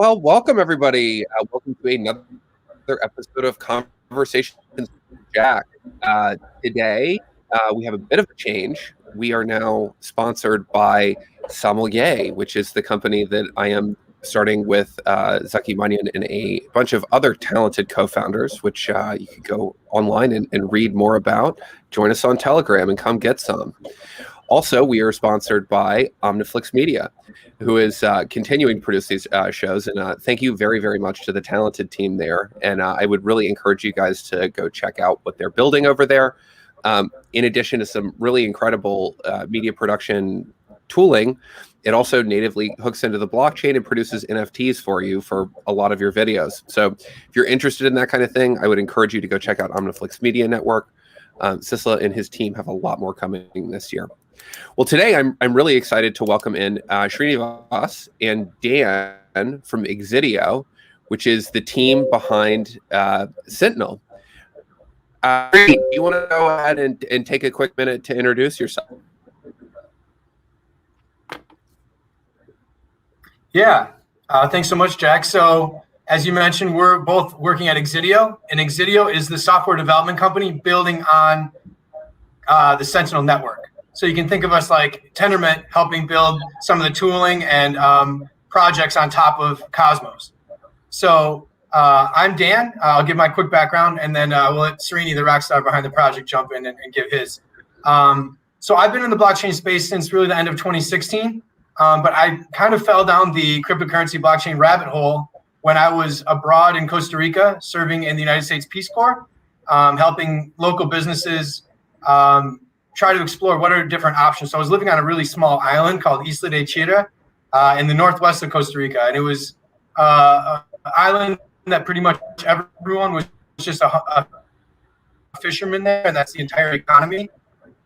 Well, welcome everybody. Welcome to another episode of Conversations with Jack. Today, we have a bit of a change. We are now sponsored by Sommelier, which is the company that I am starting with Zaki Manyan and a bunch of other talented co-founders, which you can go online and read more about. Join us on Telegram and come get some. Also, we are sponsored by OmniFlix Media, who is continuing to produce these shows. And thank you very, very much to the talented team there. And I would really encourage you guys to go check out what they're building over there. In addition to some really incredible media production tooling, it also natively hooks into the blockchain and produces NFTs for you for a lot of your videos. So if you're interested in that kind of thing, I would encourage you to go check out OmniFlix Media Network. Sisla and his team have a lot more coming this year. Well, today I'm really excited to welcome in Srinivas and Dan from Exidio, which is the team behind Sentinel. Do you want to go ahead and take a quick minute to introduce yourself? Yeah, thanks so much, Jack. So as you mentioned, we're both working at Exidio, and Exidio is the software development company building on the Sentinel network. So you can think of us like Tendermint helping build some of the tooling and projects on top of Cosmos. So I'm Dan. I'll give my quick background, and then we'll let Srini, the rock star behind the project, jump in and give his. So I've been in the blockchain space since really the end of 2016, but I kind of fell down the cryptocurrency blockchain rabbit hole when I was abroad in Costa Rica, serving in the United States Peace Corps, helping local businesses try to explore what are different options. So I was living on a really small island called Isla de Chira in the northwest of Costa Rica. And it was an island that pretty much everyone was just a fisherman there, and that's the entire economy.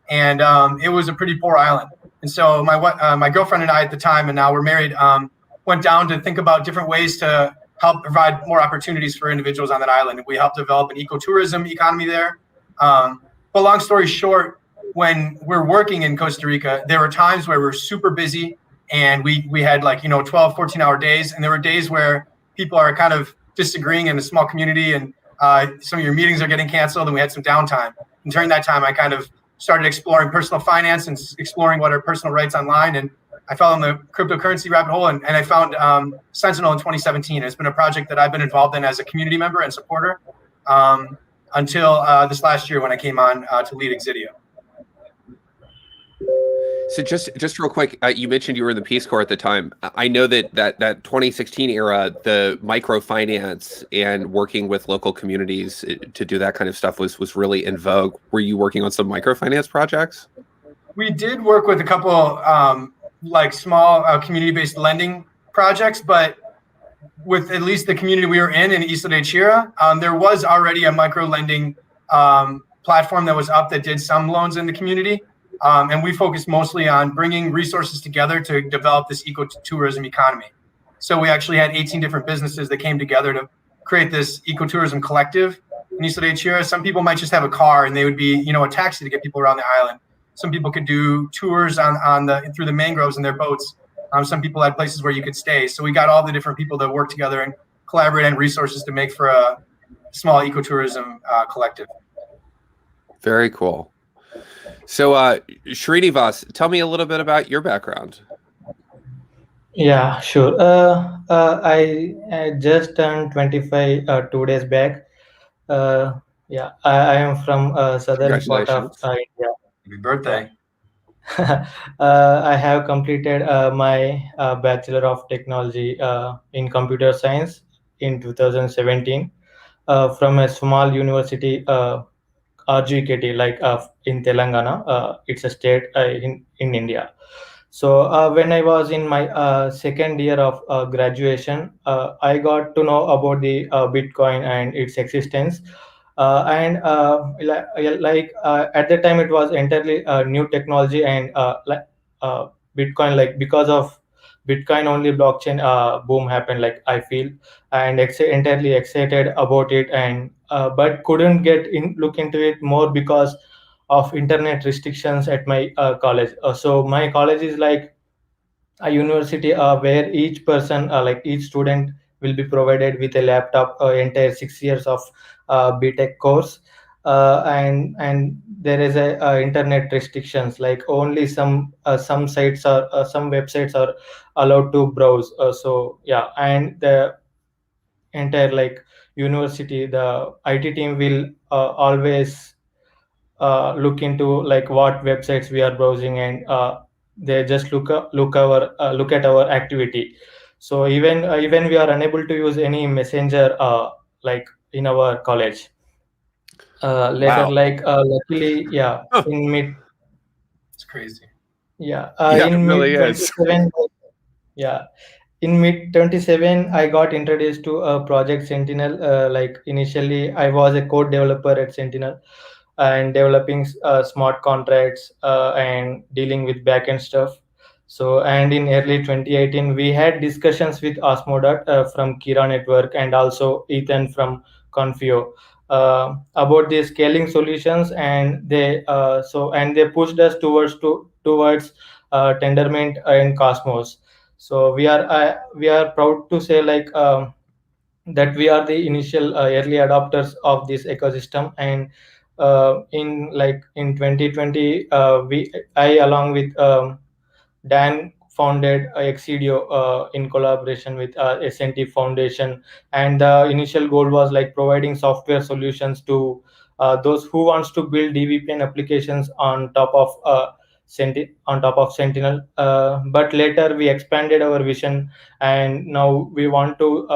And it was a pretty poor island. And so my girlfriend and I at the time, and now we're married, went down to think about different ways to help provide more opportunities for individuals on that island. We helped develop an ecotourism economy there. But long story short, when we're working in Costa Rica, there were times where we're super busy and we had 12, 14-hour days. And there were days where people are kind of disagreeing in a small community and some of your meetings are getting canceled and we had some downtime. And during that time, I kind of started exploring personal finance and exploring what are personal rights online. And I fell in the cryptocurrency rabbit hole and I found Sentinel in 2017. It's been a project that I've been involved in as a community member and supporter until this last year when I came on to lead Exidio. So just real quick, you mentioned you were in the Peace Corps at the time. I know that 2016 era, the microfinance and working with local communities to do that kind of stuff was really in vogue. Were you working on some microfinance projects? We did work with a couple small community-based lending projects, but with at least the community we were in Isla de Chira, there was already a micro lending platform that was up that did some loans in the community. And we focused mostly on bringing resources together to develop this ecotourism economy. So we actually had 18 different businesses that came together to create this ecotourism collective in Isla de Chira. Some people might just have a car and they would be, a taxi to get people around the island. Some people could do tours through the mangroves in their boats. Some people had places where you could stay. So we got all the different people that work together and collaborate on resources to make for a small ecotourism collective. Very cool. So, Srinivas, tell me a little bit about your background. Yeah, sure. I just turned 25 2 days back. I am from southern part of India. Happy birthday. I have completed my Bachelor of Technology in Computer Science in 2017 from a small university, RGKT, in Telangana. It's a state in India. So when I was in my second year of graduation, I got to know about the Bitcoin and its existence. At the time, it was entirely new technology, and Bitcoin, because of Bitcoin only blockchain boom happened, I feel, and entirely excited about it, and but couldn't look into it more because of internet restrictions at my college. So my college is like a university where each person, each student will be provided with a laptop, entire 6 years of BTech course. And there is a internet restrictions, like only some sites are some websites are allowed to browse. So yeah, and the entire like university, the IT team will always look into like what websites we are browsing, and they just look at our activity. So even we are unable to use any messenger like in our college later, Wow. like luckily, yeah, Huh. in mid It's crazy. yeah Yeah, it in mid really is. 27, yeah, in mid 27 I got introduced to a project Sentinel. Like initially I was a code developer at Sentinel and developing smart contracts and dealing with backend stuff. So, and in early 2018 we had discussions with Osmodot from Kira Network, and also Ethan from Confio about the scaling solutions, and they pushed us towards Tendermint and Cosmos. So we are proud to say like that we are the initial early adopters of this ecosystem. And in 2020 we I along with Dan founded Exidio in collaboration with S&T Foundation, and the initial goal was like providing software solutions to those who wants to build DVPN applications on top of Sentinel. But later we expanded our vision, and now we want to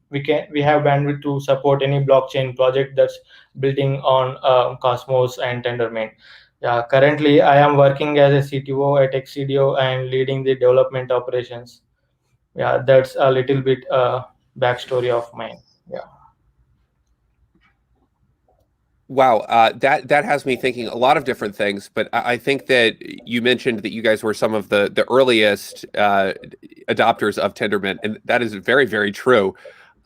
we have bandwidth to support any blockchain project that's building on Cosmos and Tendermint. Yeah, currently I am working as a CTO at Exidio and leading the development operations. Yeah, that's a little bit backstory of mine. Yeah. Wow, that has me thinking a lot of different things, but I think that you mentioned that you guys were some of the earliest adopters of Tendermint, and that is very, very true.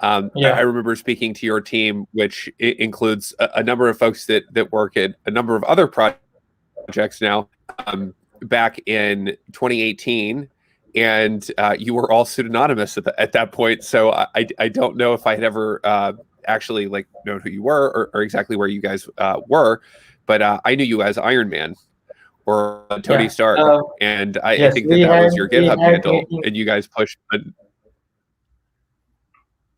I Yeah. remember speaking to your team, which includes a number of folks that work at a number of other projects now, back in 2018, and you were all pseudonymous at that point. So I don't know if I had ever actually like known who you were, or exactly where you guys were, but I knew you as Iron Man or Tony Yeah. Stark, and I Yes, think that was your we GitHub had handle, meetings. and you guys pushed.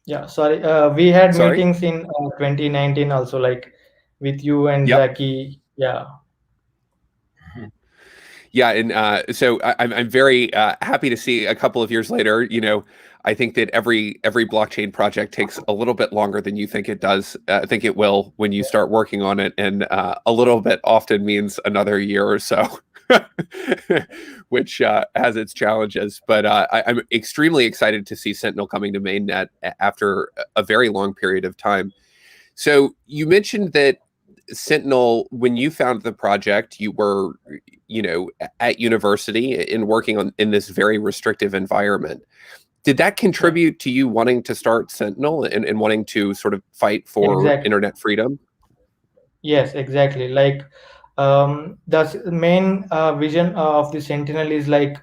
Yeah, sorry. We had Sorry. meetings in 2019 also, like with you and Yep. Zaki. Yeah. Yeah, and so I'm very happy to see a couple of years later. I think that every blockchain project takes a little bit longer than you think it does. I think it will when you start working on it, and a little bit often means another year or so, which has its challenges. But I'm extremely excited to see Sentinel coming to mainnet after a very long period of time. So you mentioned that Sentinel, when you found the project, you were, at university and working in this very restrictive environment. Did that contribute to you wanting to start Sentinel and wanting to sort of fight for Exactly. internet freedom? Yes, exactly. Like the main vision of the Sentinel is like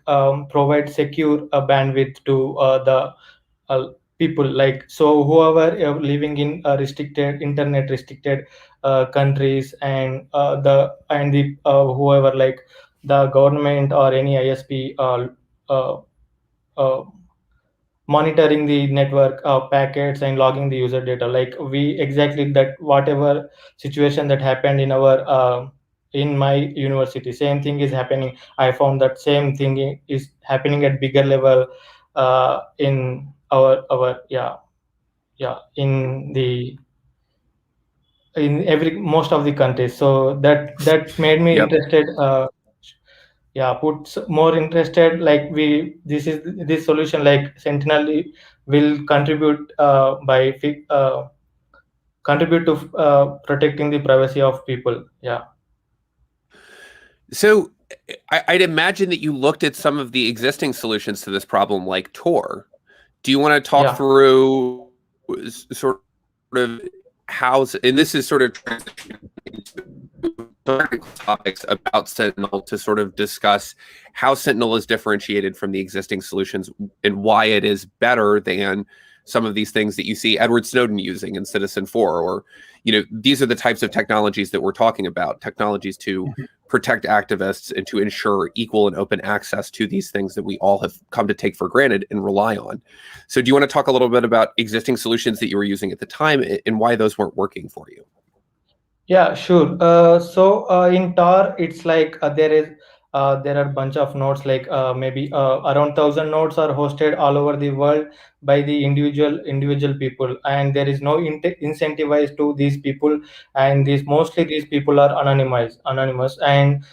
provide secure bandwidth to the people. Like so, whoever living in internet restricted countries, and the whoever like the government or any ISP uh, uh, monitoring the network packets and logging the user data. Like we exactly that whatever situation that happened in my university, same thing is happening. I found that same thing is happening at bigger level in our yeah in every most of the countries. So that made me Yep. interested. Yeah, puts more interested, like this solution like Sentinel will contribute to protecting the privacy of people. Yeah. So I'd imagine that you looked at some of the existing solutions to this problem, like Tor. Do you want to talk Yeah. through sort of how, and this is sort of technical topics about Sentinel, to sort of discuss how Sentinel is differentiated from the existing solutions and why it is better than some of these things that you see Edward Snowden using in Citizen 4, or, these are the types of technologies that we're talking about, technologies to protect activists and to ensure equal and open access to these things that we all have come to take for granted and rely on. So do you want to talk a little bit about existing solutions that you were using at the time and why those weren't working for you? Yeah, sure. In Tor, it's like there are bunch of nodes, like maybe around 1,000 nodes are hosted all over the world by the individual people, and there is no incentivized to these people, and these people are anonymous, and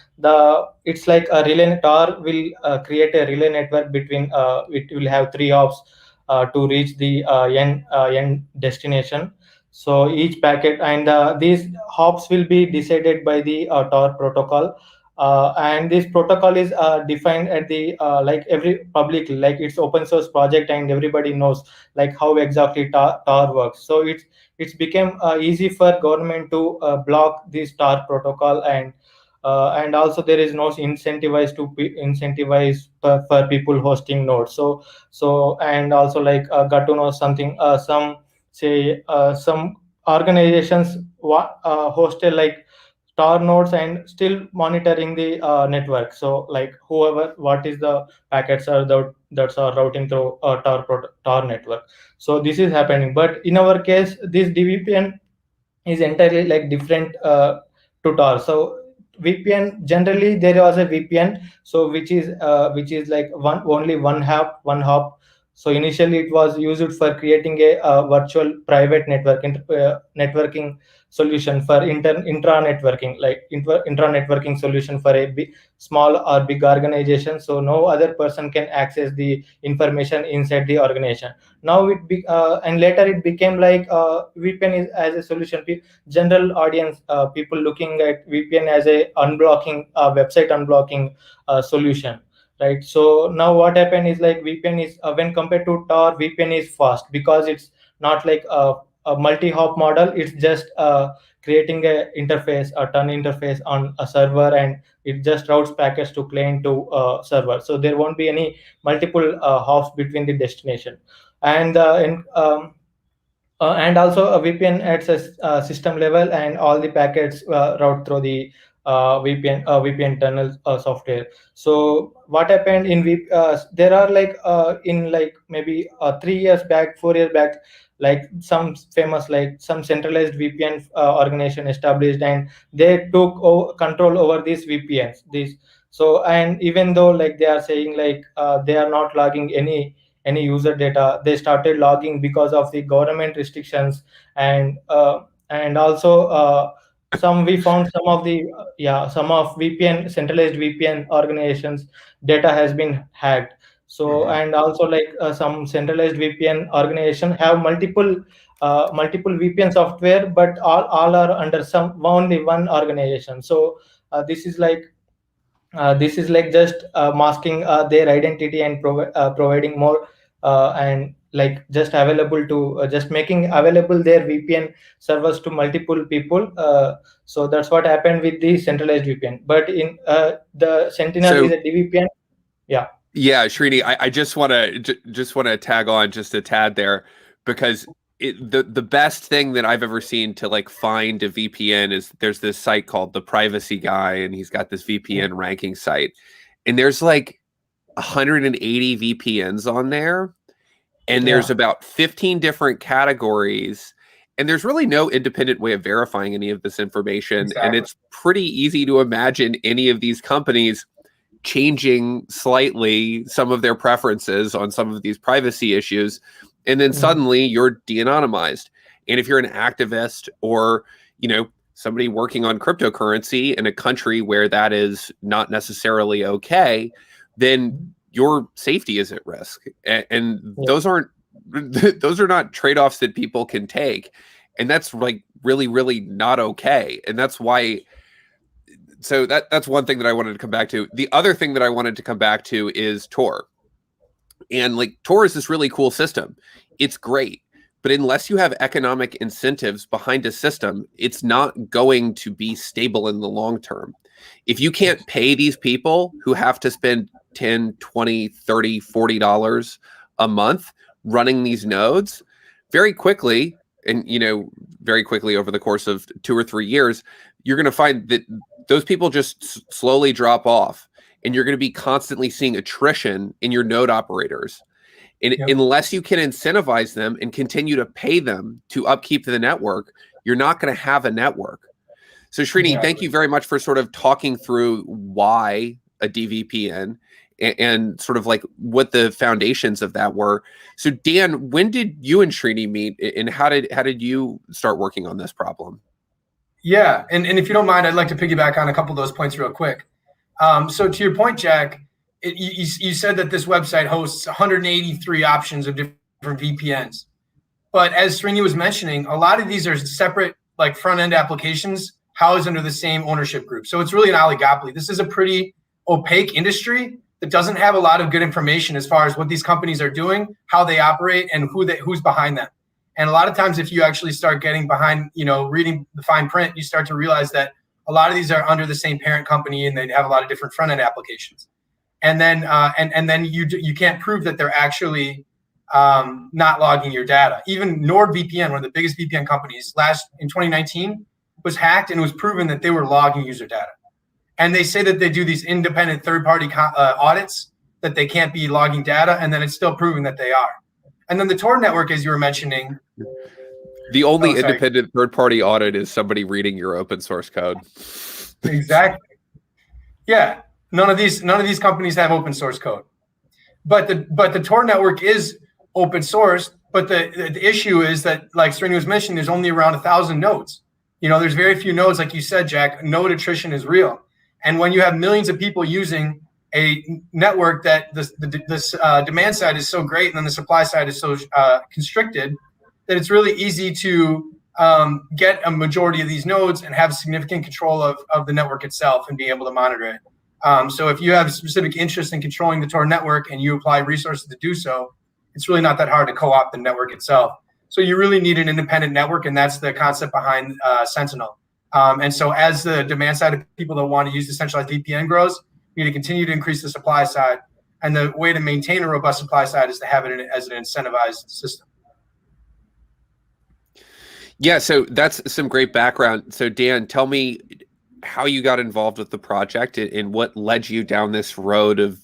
it's like a relay. Tor will create a relay network between it will have three hops to reach the end destination. So each packet, and these hops will be decided by the Tor protocol, and this protocol is defined at the like every publicly, like it's open source project, and everybody knows like how exactly Tor works. So it's become easy for government to block this Tor protocol, and also there is no incentivize for people hosting nodes. And also like got to know something, some organizations hosted like Tor nodes and still monitoring the network. So like whoever, what is the packets are that's are routing through Tor network. So this is happening, but in our case this DVPN is entirely like different to Tor. So VPN, generally there was a VPN, so which is like only one hop. So initially it was used for creating a virtual private networking solution for intra networking, like intra networking solution for a small or big organization. So no other person can access the information inside the organization. Now and later it became like VPN is as a solution. General audience, people looking at VPN as a unblocking website unblocking solution, right? So now what happened is like VPN is when compared to Tor, VPN is fast because it's not like a multi-hop model. It's just creating a turn interface on a server, and it just routes packets to client to server. So there won't be any multiple hops between the destination, and also a VPN at a system level, and all the packets route through the VPN tunnel software. So what happened in there are like in like maybe 3 years back, 4 years back, like some famous, like some centralized VPN organization established, and they took control over these VPNs. And even though like they are saying like they are not logging any user data, they started logging because of the government restrictions, and also we found some of VPN centralized VPN organizations data has been hacked. So and also like some centralized VPN organization have multiple VPN software, but all are under only one organization. So this is like just masking their identity and providing more and like just available to just making available their VPN servers to multiple people. So that's what happened with the centralized VPN. But in the Sentinel is a DVPN. Yeah. Yeah, Srini, I just want to tag on just a tad there, because the best thing that I've ever seen to like find a VPN is there's this site called The Privacy Guy, and he's got this VPN ranking site, and there's like 180 VPNs on there, and there's about 15 different categories, and there's really no independent way of verifying any of this information. Exactly. And it's pretty easy to imagine any of these companies changing slightly some of their preferences on some of these privacy issues, and then suddenly you're de-anonymized. And if you're an activist or somebody working on cryptocurrency in a country where that is not necessarily okay, then your safety is at risk. And those are not trade-offs that people can take, and that's like really, really not okay. And that's why. So that's one thing that I wanted to come back to. The other thing that I wanted to come back to is Tor. And like Tor is this really cool system. It's great. But unless you have economic incentives behind a system, it's not going to be stable in the long term. If you can't pay these people who have to spend $10, $20, $30, $40 a month running these nodes, very quickly, and very quickly over the course of 2 or 3 years, you're going to find that those people just slowly drop off, and you're going to be constantly seeing attrition in your node operators. And unless you can incentivize them and continue to pay them to upkeep the network, you're not going to have a network. So Srini, thank you very much for sort of talking through why a DVPN and sort of like what the foundations of that were. So Dan, when did you and Srini meet, and how did you start working on this problem? Yeah, and if you don't mind, I'd like to piggyback on a couple of those points real quick. So to your point, Jack, you said that this website hosts 183 options of different VPNs. But as Srini was mentioning, a lot of these are separate, like front-end applications housed under the same ownership group. So it's really an oligopoly. This is a pretty opaque industry that doesn't have a lot of good information as far as what these companies are doing, how they operate, and who's behind them. And a lot of times, if you actually start getting behind, reading the fine print, you start to realize that a lot of these are under the same parent company, and they have a lot of different front-end applications. And then, and then you can't prove that they're actually not logging your data. Even NordVPN, one of the biggest VPN companies, in 2019 was hacked, and it was proven that they were logging user data. And they say that they do these independent third-party audits, that they can't be logging data, and then it's still proven that they are. And then the Tor network, as you were mentioning, the only independent third-party audit is somebody reading your open source code. Exactly. Yeah. None of these companies have open source code, but the Tor network is open source. But the issue is that, like Srini was mentioning, there's only around 1,000 nodes. There's very few nodes, like you said, Jack. Node attrition is real, and when you have millions of people using a network that this demand side is so great, and then the supply side is so constricted, that it's really easy to get a majority of these nodes and have significant control of the network itself and be able to monitor it. So if you have a specific interest in controlling the Tor network and you apply resources to do so, it's really not that hard to co-opt the network itself. So you really need an independent network, and that's the concept behind Sentinel. And so as the demand side of people that want to use the centralized VPN grows, you need to continue to increase the supply side. And the way to maintain a robust supply side is to have it as an incentivized system. Yeah, so that's some great background. So Dan, tell me how you got involved with the project and what led you down this road of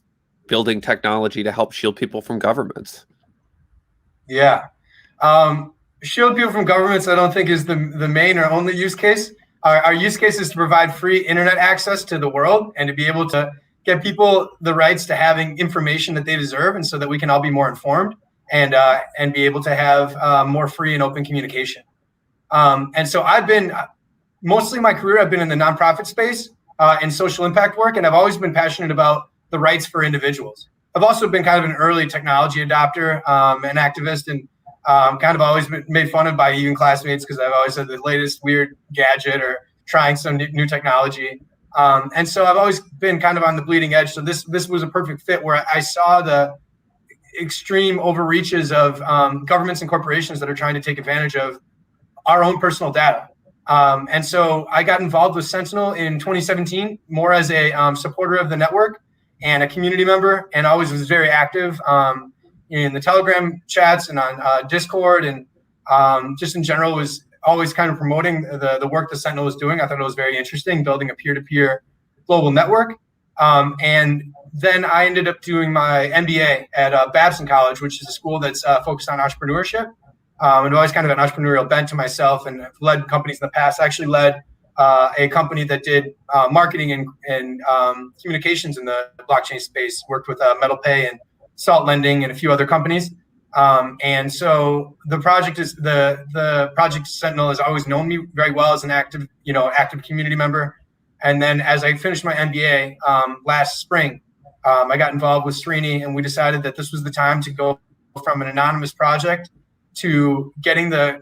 building technology to help shield people from governments. Yeah. Shield people from governments, I don't think is the main or only use case. Our use case is to provide free internet access to the world and to be able to get people the rights to having information that they deserve, and so that we can all be more informed and be able to have more free and open communication. And so I've been, mostly my career, I've been in the nonprofit space and social impact work, and I've always been passionate about the rights for individuals. I've also been kind of an early technology adopter, an activist, and kind of always been made fun of by even classmates because I've always had the latest weird gadget or trying some new technology. And so I've always been kind of on the bleeding edge. So this was a perfect fit where I saw the extreme overreaches of governments and corporations that are trying to take advantage of our own personal data. And so I got involved with Sentinel in 2017, more as a supporter of the network and a community member, and always was very active in the Telegram chats and on Discord, and just in general was always kind of promoting the work that Sentinel was doing. I thought it was very interesting, building a peer-to-peer global network. And then I ended up doing my MBA at Babson College, which is a school that's focused on entrepreneurship. And always kind of an entrepreneurial bent to myself, and I've led companies in the past. I actually led a company that did marketing and communications in the blockchain space, worked with MetalPay and Salt Lending and a few other companies. And so the project Sentinel has always known me very well as an active community member. And then as I finished my MBA last spring, I got involved with Srini, and we decided that this was the time to go from an anonymous project to getting the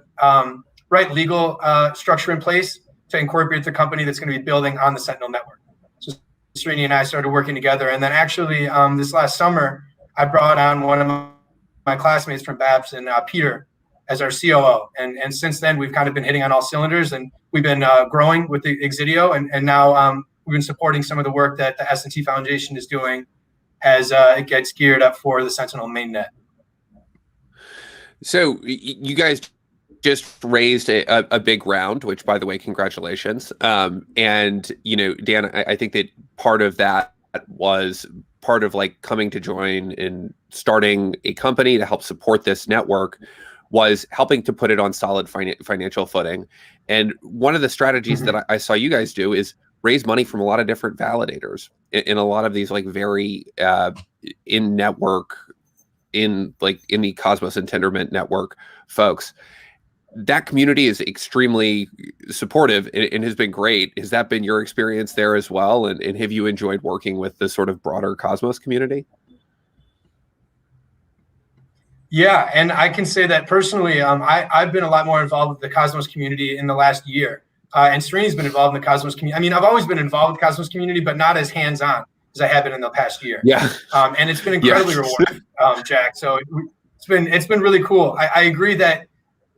right legal structure in place to incorporate the company that's going to be building on the Sentinel network. So Srini and I started working together. And then actually this last summer, I brought on one of my classmates from Babson, Peter, as our COO. And since then, we've kind of been hitting on all cylinders, and we've been growing with the Exidio. And now we've been supporting some of the work that the S&T Foundation is doing as it gets geared up for the Sentinel mainnet. So you guys just raised a big round, which, by the way, congratulations. And Dan, I think that part of that was part of like coming to join and starting a company to help support this network was helping to put it on solid financial footing. And one of the strategies that I saw you guys do is raise money from a lot of different validators in a lot of these like very in network in the Cosmos and Tendermint network folks. That community is extremely supportive and has been great. Has that been your experience there as well? And have you enjoyed working with the sort of broader Cosmos community? Yeah, and I can say that personally, I've been a lot more involved with the Cosmos community in the last year. And Srini's been involved in the Cosmos community. I mean, I've always been involved with the Cosmos community, but not as hands-on as I have been in the past year. Yeah. And it's been incredibly rewarding, Jack. So it's been really cool. I agree that,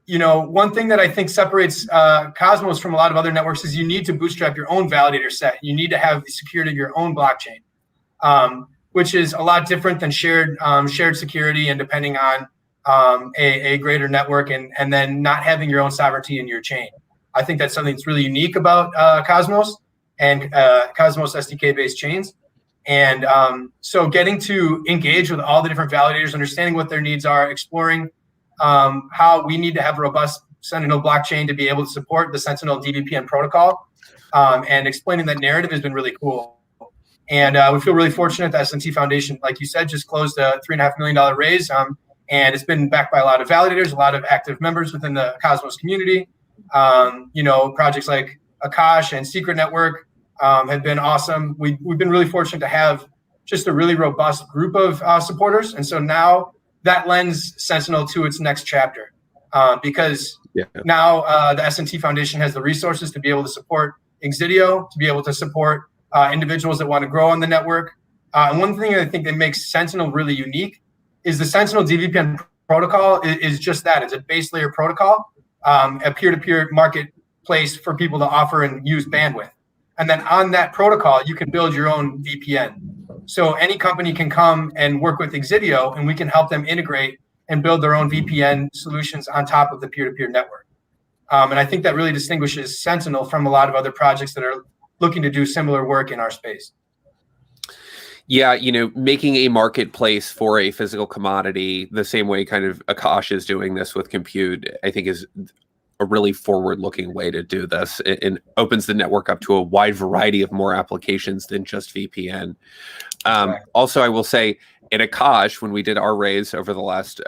one thing that I think separates Cosmos from a lot of other networks is you need to bootstrap your own validator set. You need to have the security of your own blockchain, which is a lot different than shared security and depending on a greater network and then not having your own sovereignty in your chain. I think that's something that's really unique about Cosmos and Cosmos SDK-based chains. And so getting to engage with all the different validators, understanding what their needs are, exploring how we need to have a robust Sentinel blockchain to be able to support the Sentinel DVPN protocol, and explaining that narrative has been really cool. And we feel really fortunate that S&T Foundation, like you said, just closed a $3.5 million raise, and it's been backed by a lot of validators, a lot of active members within the Cosmos community. Projects like Akash and Secret Network have been awesome. We've been really fortunate to have just a really robust group of supporters, and so now that lends Sentinel to its next chapter, because now the S&T Foundation has the resources to be able to support Exidio, to be able to support individuals that want to grow on the network. And one thing I think that makes Sentinel really unique is the Sentinel DVPN protocol is just that. It's a base layer protocol, a peer-to-peer marketplace for people to offer and use bandwidth. And then on that protocol, you can build your own VPN. So any company can come and work with Exidio, and we can help them integrate and build their own VPN solutions on top of the peer-to-peer network. And I think that really distinguishes Sentinel from a lot of other projects that are looking to do similar work in our space. Yeah, making a marketplace for a physical commodity the same way kind of Akash is doing this with compute, I think is a really forward-looking way to do this and opens the network up to a wide variety of more applications than just VPN. Also, I will say in Akash, when we did our raise over the last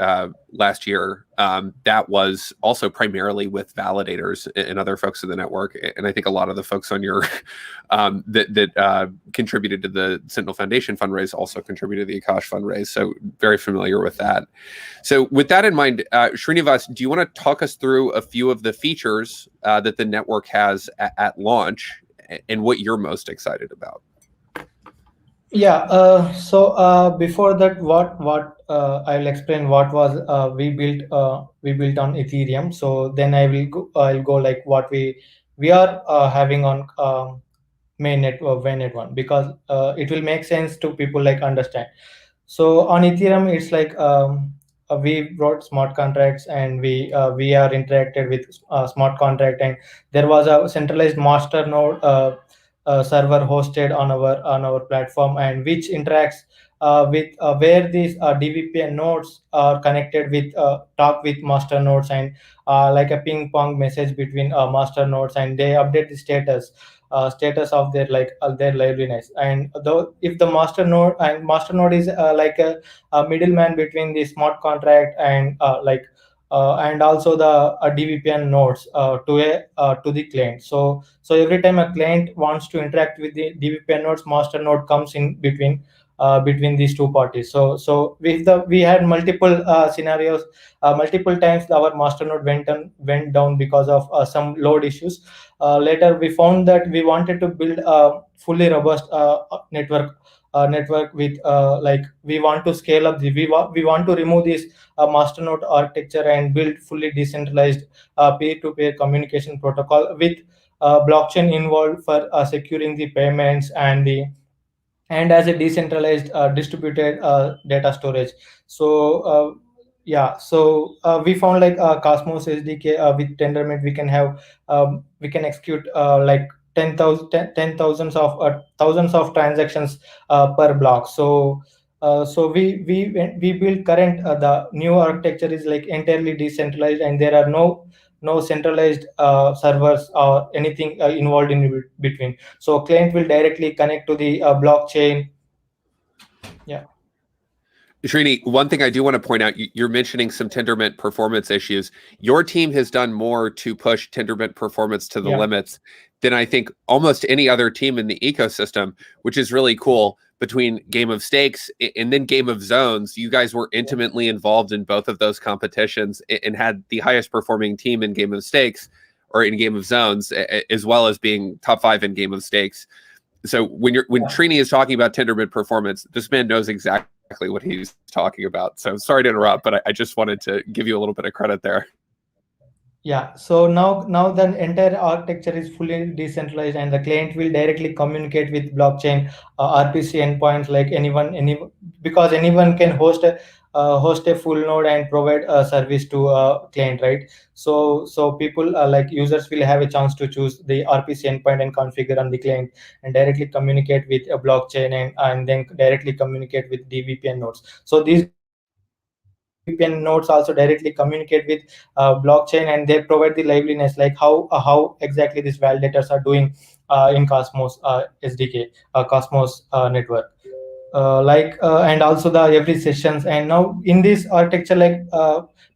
year, that was also primarily with validators and other folks in the network. And I think a lot of the folks on your that contributed to the Sentinel Foundation fundraise also contributed to the Akash fundraise. So very familiar with that. So with that in mind, Srinivas, do you want to talk us through a few of the features that the network has at launch and what you're most excited about? Yeah. So before that, what I'll explain what was we built on Ethereum. So then I'll go like what we are having on mainnet or mainnet one, because it will make sense to people like understand. So on Ethereum, it's like we wrote smart contracts and we are interacted with smart contract, and there was a centralized master node server hosted on our platform, and which interacts with where these DVPN nodes are connected with talk with master nodes, and like a ping pong message between master nodes, and they update the status of their their liveliness. And though if the master node is like a middleman between the smart contract and and also the DVPN nodes to the client. So every time a client wants to interact with the DVPN nodes, master node comes in between these two parties. So we had multiple scenarios, multiple times our master node went down because of some load issues. Later we found that we wanted to build a fully robust network with we want to scale up we want to remove this masternode architecture and build fully decentralized peer-to-peer communication protocol with blockchain involved for securing the payments and as a decentralized distributed data storage. So yeah, so we found like Cosmos SDK with Tendermint we can execute like 10,000 of thousands of transactions per block. So we build current the new architecture is like entirely decentralized, and there are no centralized servers or anything involved in between. So client will directly connect to the blockchain. Yeah. Srini, one thing I do want to point out, you're mentioning some Tendermint performance issues. Your team has done more to push Tendermint performance to the Yeah. limits than I think almost any other team in the ecosystem, which is really cool. Between Game of Stakes and then Game of Zones, you guys were intimately involved in both of those competitions and had the highest performing team in Game of Stakes or in Game of Zones, as well as being top 5 in Game of Stakes. So when Srini is talking about Tendermint performance, this man knows exactly what he's talking about. So sorry to interrupt, but I just wanted to give you a little bit of credit there. Yeah, so now the entire architecture is fully decentralized, and the client will directly communicate with blockchain RPC endpoints like because anyone can host a full node and provide a service to a client, right? So people like users will have a chance to choose the RPC endpoint and configure on the client, and directly communicate with a blockchain, and then directly communicate with DVPN nodes. So these DVPN nodes also directly communicate with blockchain, and they provide the liveliness like how exactly these validators are doing in Cosmos SDK, Cosmos network. And also the every sessions, and now in this architecture like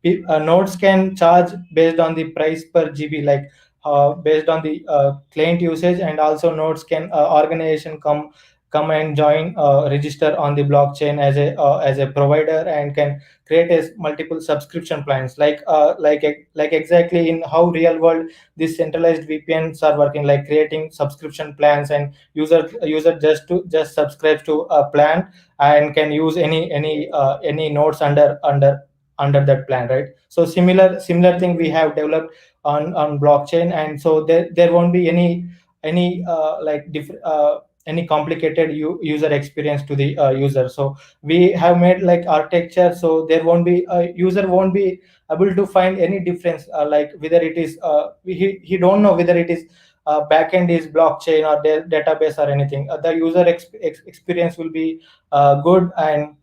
nodes can charge based on the price per GB, like based on the client usage, and also nodes can organization come and join register on the blockchain as a provider, and can create as multiple subscription plans like exactly in how real world these centralized VPNs are working, like creating subscription plans, and user just subscribes to a plan and can use any nodes under that plan, right? So similar thing we have developed on blockchain, and so there won't be any any complicated user experience to the user. So we have made like architecture, so there won't be a user won't be able to find any difference, like whether it is he don't know whether it is backend is blockchain or database or anything. The user experience will be good. And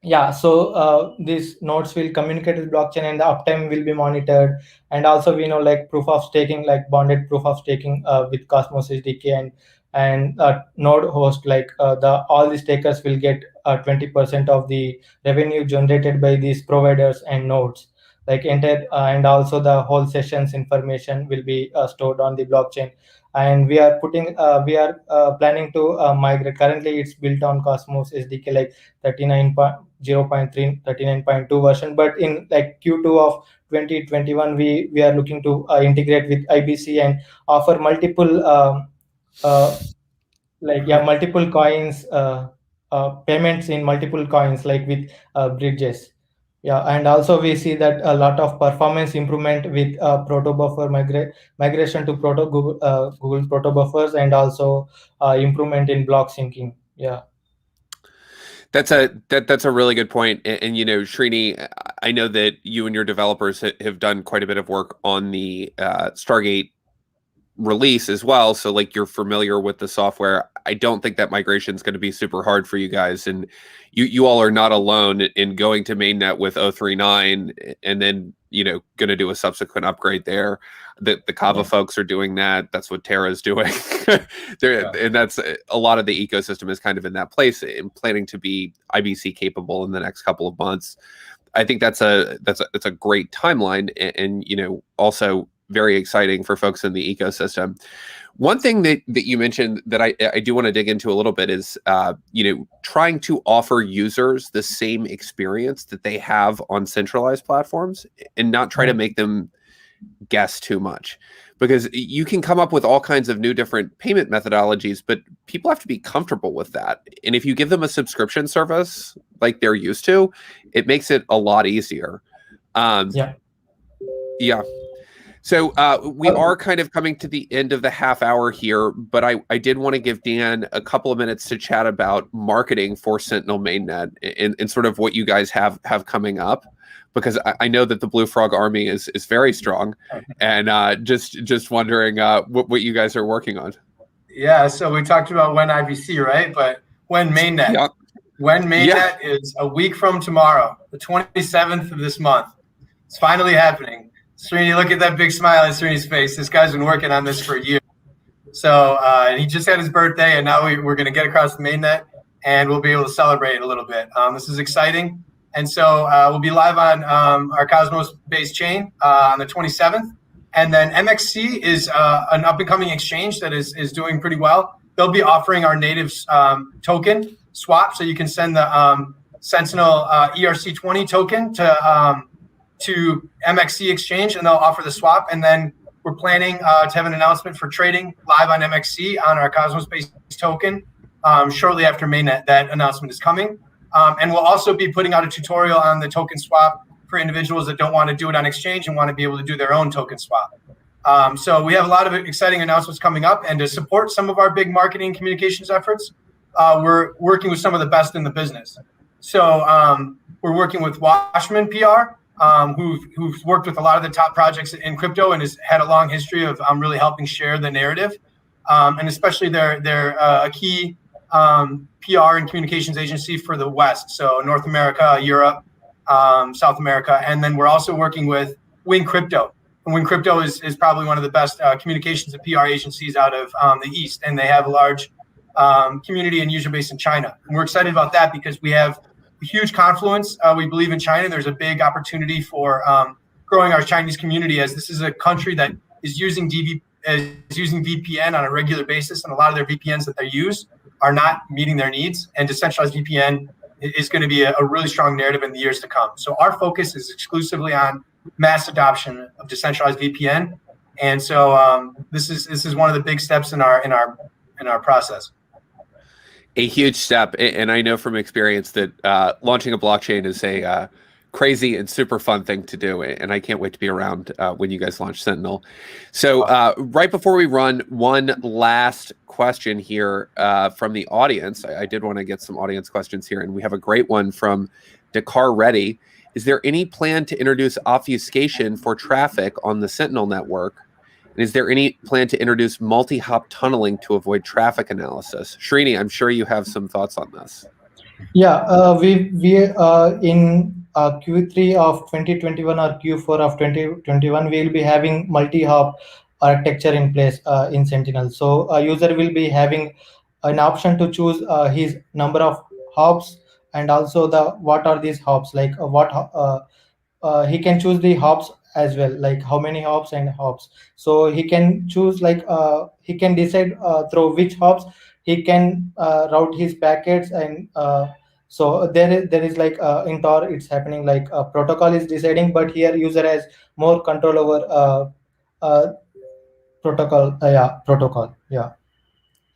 yeah, so these nodes will communicate with blockchain, and the uptime will be monitored. And also we know like proof of staking, like bonded proof of staking with Cosmos SDK, and node host, like the all the stakers will get 20% of the revenue generated by these providers and nodes, like enter and also the whole sessions information will be stored on the blockchain. And we are planning to migrate. Currently it's built on Cosmos SDK like 39.0.3 39.2 version, but in like Q2 of 2021 we are looking to integrate with IBC and offer multiple uh, multiple coins, payments in multiple coins, like with bridges. Yeah, and also we see that a lot of performance improvement with proto buffer migration to Google proto buffers, and also improvement in block syncing. Yeah. That's a really good point. And Srini, I know that you and your developers have done quite a bit of work on the Stargate release as well, so like you're familiar with the software. I don't think that migration is going to be super hard for you guys, and you all are not alone in going to mainnet with 039 and then going to do a subsequent upgrade there. The Kava folks are doing that. That's what Terra's doing. And that's a lot of the ecosystem is kind of in that place and planning to be IBC capable in the next couple of months. I think that's a great timeline, and also very exciting for folks in the ecosystem. One thing that you mentioned that I do want to dig into a little bit is trying to offer users the same experience that they have on centralized platforms, and not try to make them guess too much, because you can come up with all kinds of new different payment methodologies, but people have to be comfortable with that. And if you give them a subscription service like they're used to, it makes it a lot easier. Yeah. So we are kind of coming to the end of the half hour here, but I did want to give Dan a couple of minutes to chat about marketing for Sentinel Mainnet and sort of what you guys have coming up, because I know that the Blue Frog Army is very strong, and just wondering what you guys are working on. Yeah, so we talked about Wen IBC, right? But Wen Mainnet. Yeah. Wen Mainnet is a week from tomorrow, the 27th of this month. It's finally happening. Srini, look at that big smile on Srini's face. This guy's been working on this for a year. So he just had his birthday, and now we're going to get across the mainnet, and we'll be able to celebrate a little bit. This is exciting. And so we'll be live on our Cosmos-based chain on the 27th. And then MXC is an up-and-coming exchange that is doing pretty well. They'll be offering our native token swap, so you can send the Sentinel ERC20 token to MXC exchange, and they'll offer the swap. And then we're planning to have an announcement for trading live on MXC on our Cosmos-based token shortly after mainnet. That announcement is coming. And we'll also be putting out a tutorial on the token swap for individuals that don't want to do it on exchange and want to be able to do their own token swap. So we have a lot of exciting announcements coming up. And to support some of our big marketing communications efforts, we're working with some of the best in the business. So we're working with Washman PR, who've worked with a lot of the top projects in crypto and has had a long history of really helping share the narrative. And especially they're a key PR and communications agency for the West. So North America, Europe, South America. And then we're also working with Win Crypto. And Win Crypto is probably one of the best communications and PR agencies out of the East. And they have a large community and user base in China. And we're excited about that because we have a huge confluence. We believe in China. There's a big opportunity for growing our Chinese community, as this is a country that is using VPN on a regular basis. And a lot of their VPNs that they use are not meeting their needs. And decentralized VPN is going to be a really strong narrative in the years to come. So our focus is exclusively on mass adoption of decentralized VPN. And so this is one of the big steps in our process. A huge step, and I know from experience that launching a blockchain is a crazy and super fun thing to do, and I can't wait to be around when you guys launch Sentinel. So right before we run, one last question here from the audience. I did want to get some audience questions here, and we have a great one from Dakar Reddy. Is there any plan to introduce obfuscation for traffic on the Sentinel network? And is there any plan to introduce multi-hop tunneling to avoid traffic analysis? Srini, I'm sure you have some thoughts on this. Yeah, we in Q3 of 2021 or Q4 of 2021, we will be having multi-hop architecture in place in Sentinel. So a user will be having an option to choose his number of hops, and also what are these hops, like he can choose the hops as well, like how many hops and hops. So he can choose, like he can decide through which hops he can route his packets. And so there is like in Tor it's happening like protocol is deciding, but here user has more control over protocol.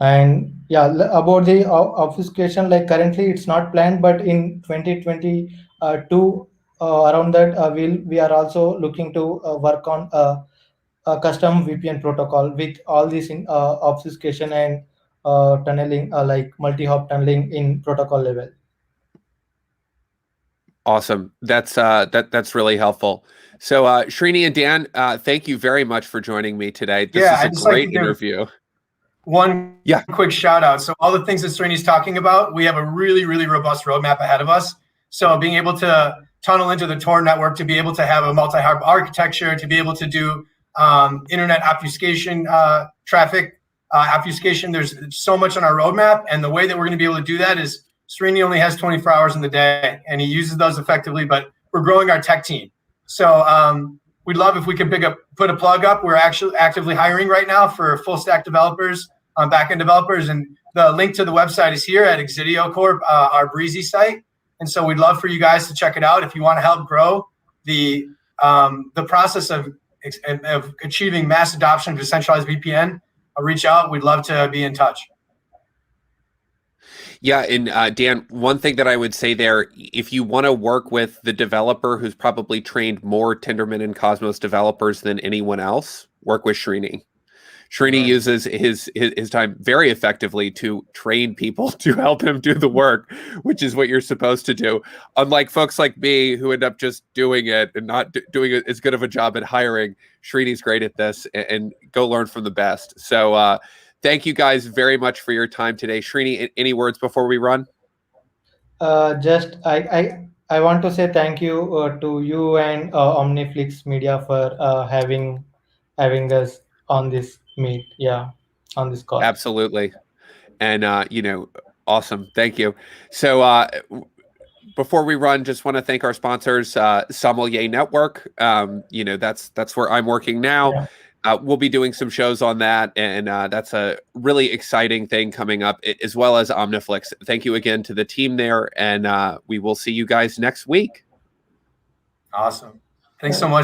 And yeah, about the obfuscation, like currently it's not planned, but in 2022 around that we are also looking to work on a custom VPN protocol with all this in obfuscation and tunneling, like multi-hop tunneling in protocol level. Awesome. That's really helpful. So Srini and Dan, thank you very much for joining me today. This is a great interview. One quick shout out. So all the things that Srini's talking about, we have a really, really robust roadmap ahead of us. So being able to tunnel into the Tor network, to be able to have a multi-hop architecture, to be able to do internet obfuscation, traffic obfuscation, there's so much on our roadmap. And the way that we're going to be able to do that is Srini only has 24 hours in the day, and he uses those effectively, but we're growing our tech team. So we'd love if we could put a plug up. We're actually actively hiring right now for full stack developers, backend developers, and the link to the website is here at Exidio Corp, our Breezy site. And so we'd love for you guys to check it out if you want to help grow the process of achieving mass adoption of decentralized VPN. Reach out. We'd love to be in touch. Yeah, and Dan, one thing that I would say there, if you want to work with the developer who's probably trained more Tendermint and Cosmos developers than anyone else, work with Srini. Srini uses his time very effectively to train people to help him do the work, which is what you're supposed to do. Unlike folks like me who end up just doing it and not doing as good of a job at hiring, Srini's great at this, and go learn from the best. So thank you guys very much for your time today. Srini, any words before we run? Just I want to say thank you to you and OmniFlix Media for having us on this meet. Yeah, on this call. Absolutely. And awesome. Thank you. So before we run, just want to thank our sponsors, Sommelier Network. That's where I'm working now. Yeah. We'll be doing some shows on that, and that's a really exciting thing coming up, as well as OmniFlix. Thank you again to the team there, and we will see you guys next week. Awesome. Thanks so much.